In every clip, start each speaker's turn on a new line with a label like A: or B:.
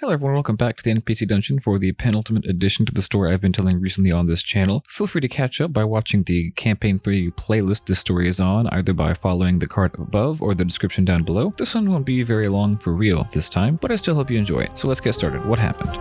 A: Hello everyone, welcome back to the NPC Dungeon for the penultimate addition to the story I've been telling recently on this channel. Feel free to catch up by watching the Campaign 3 playlist this story is on, either by following the card above or the description down below. This one won't be very long for real this time, but I still hope you enjoy it. So let's get started. What happened?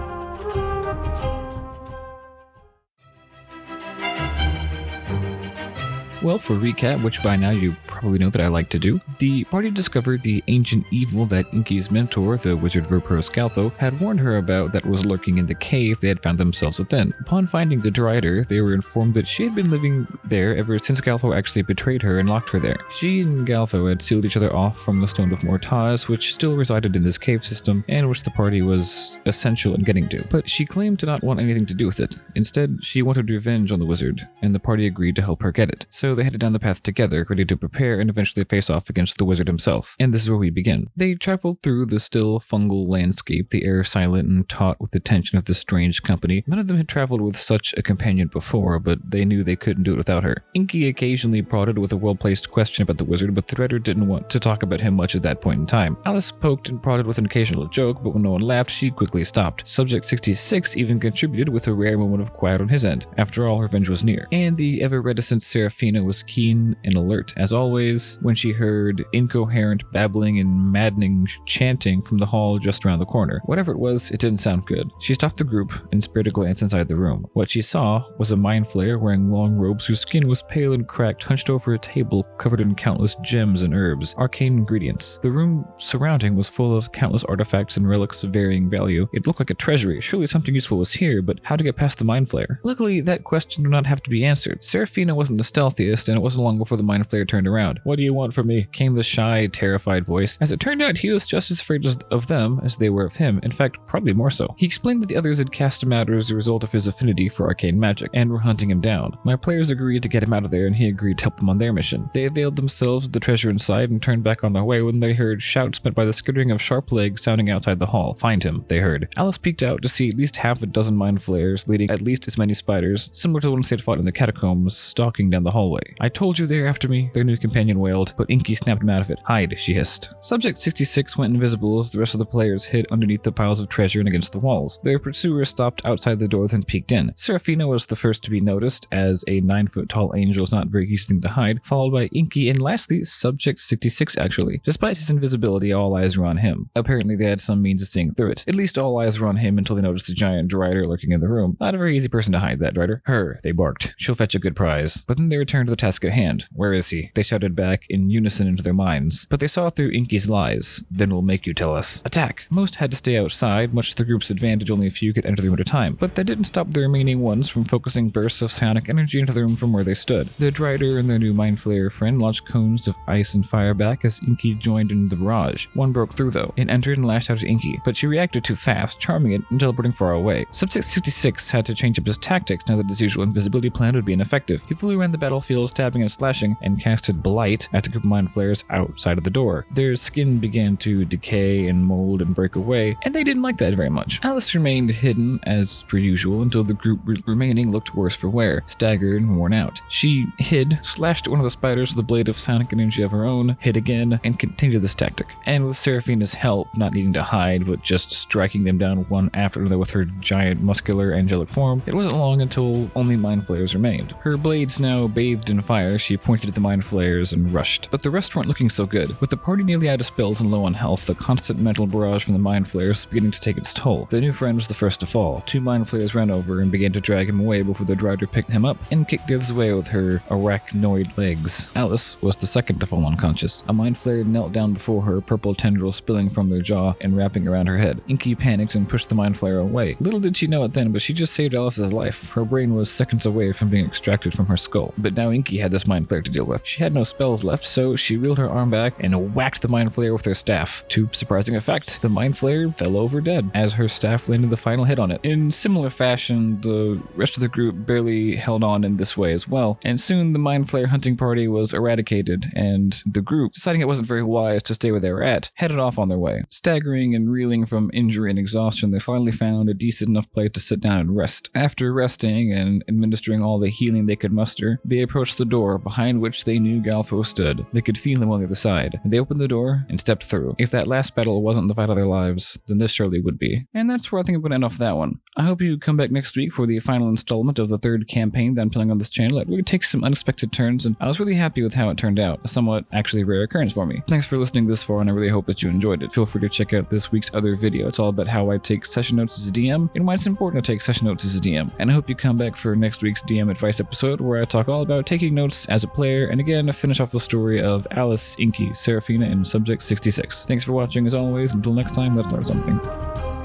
A: Well, for recap, which by now you probably know that I like to do, the party discovered the ancient evil that Inky's mentor, the wizard Verpero Scaltho, had warned her about that was lurking in the cave they had found themselves within. Upon finding the Drider, they were informed that she had been living there ever since Scaltho actually betrayed her and locked her there. She and Scaltho had sealed each other off from the Stone of Mortaz, which still resided in this cave system, and which the party was essential in getting to. But she claimed to not want anything to do with it. Instead, she wanted revenge on the wizard, and the party agreed to help her get it. So they headed down the path together, ready to prepare and eventually face off against the wizard himself. And this is where we begin. They traveled through the still fungal landscape, the air silent and taut with the tension of this strange company. None of them had traveled with such a companion before, but they knew they couldn't do it without her. Inky occasionally prodded with a well-placed question about the wizard, but the Drider didn't want to talk about him much at that point in time. Alice poked and prodded with an occasional joke, but when no one laughed, she quickly stopped. Subject 66 even contributed with a rare moment of quiet on his end. After all, revenge was near. And the ever-reticent Seraphina was keen and alert, as always, when she heard incoherent babbling and maddening chanting from the hall just around the corner. Whatever it was, it didn't sound good. She stopped the group and spared a glance inside the room. What she saw was a Mindflayer wearing long robes whose skin was pale and cracked, hunched over a table covered in countless gems and herbs, arcane ingredients. The room surrounding was full of countless artifacts and relics of varying value. It looked like a treasury. Surely something useful was here, but how to get past the Mindflayer? Luckily, that question did not have to be answered. Seraphina wasn't the stealthiest, and it wasn't long before the Mindflayer turned around. "What do you want from me?" came the shy, terrified voice. As it turned out, he was just as afraid of them as they were of him. In fact, probably more so. He explained that the others had cast him out as a result of his affinity for arcane magic, and were hunting him down. My players agreed to get him out of there, and he agreed to help them on their mission. They availed themselves of the treasure inside and turned back on their way when they heard shouts met by the skittering of sharp legs sounding outside the hall. "Find him," they heard. Alice peeked out to see at least half a dozen Mindflayers leading at least as many spiders, similar to the ones they had fought in the catacombs, stalking down the hallway. "I told you they're after me," their new companion wailed, but Inky snapped him out of it. "Hide," she hissed. Subject 66 went invisible as the rest of the players hid underneath the piles of treasure and against the walls. Their pursuer stopped outside the door, then peeked in. Seraphina was the first to be noticed, as a 9-foot-tall angel is not a very easy thing to hide, followed by Inky, and lastly, Subject 66 actually. Despite his invisibility, all eyes were on him. Apparently they had some means of seeing through it. At least all eyes were on him until they noticed the giant Drider lurking in the room. Not a very easy person to hide, that Drider. "Her," they barked. "She'll fetch a good prize." But then they returned to the task at hand. "Where is he?" they shouted back in unison into their minds. But they saw through Inky's lies. "Then we'll make you tell us." Attack! Most had to stay outside, much to the group's advantage. Only a few could enter the room at a time. But that didn't stop the remaining ones from focusing bursts of psionic energy into the room from where they stood. The Drider and their new Mindflayer friend launched cones of ice and fire back as Inky joined in the barrage. One broke through though. It entered and lashed out at Inky, but she reacted too fast, charming it and teleporting far away. Subject 66 had to change up his tactics now that his usual invisibility plan would be ineffective. He flew around the battlefield, stabbing and slashing, and casted Blight at the group of Mindflayers outside of the door. Their skin began to decay and mold and break away, and they didn't like that very much. Alice remained hidden as per usual until the group remaining looked worse for wear, staggered and worn out. She hid, slashed at one of the spiders with a blade of psionic energy of her own, hid again, and continued this tactic. And with Seraphina's help, not needing to hide, but just striking them down one after another with her giant, muscular, angelic form, it wasn't long until only Mindflayers remained. Her blades now bathed in fire, she pointed at the Mindflayers and rushed. But the rest weren't looking so good. With the party nearly out of spells and low on health, the constant mental barrage from the Mindflayers was beginning to take its toll. The new friend was the first to fall. Two Mindflayers ran over and began to drag him away before the Drider picked him up and kicked the others away with her arachnoid legs. Alice was the second to fall unconscious. A Mindflayer knelt down before her, purple tendrils spilling from their jaw and wrapping around her head. Inky panicked and pushed the Mindflayer away. Little did she know it then, but she just saved Alice's life. Her brain was seconds away from being extracted from her skull. But now Inky had this Mindflayer to deal with. She had no spells left, so she reeled her arm back and whacked the Mindflayer with her staff. To surprising effect, the Mindflayer fell over dead as her staff landed the final hit on it. In similar fashion, the rest of the group barely held on in this way as well, and soon the Mindflayer hunting party was eradicated, and the group, deciding it wasn't very wise to stay where they were at, headed off on their way. Staggering and reeling from injury and exhaustion, they finally found a decent enough place to sit down and rest. After resting and administering all the healing they could muster, they approached approached the door behind which they knew Galfo stood. They could feel him on the other side, and they opened the door and stepped through. If that last battle wasn't the fight of their lives, then this surely would be. And that's where I think I'm going to end off that one. I hope you come back next week for the final installment of the third campaign that I'm playing on this channel. It really takes some unexpected turns, and I was really happy with how it turned out. A somewhat actually rare occurrence for me. Thanks for listening this far, and I really hope that you enjoyed it. Feel free to check out this week's other video. It's all about how I take session notes as a DM, and why it's important to take session notes as a DM. And I hope you come back for next week's DM advice episode, where I talk all about taking notes as a player, and again, finish off the story of Alice, Inky, Seraphina, and Subject 66. Thanks for watching as always. Until next time, let's learn something.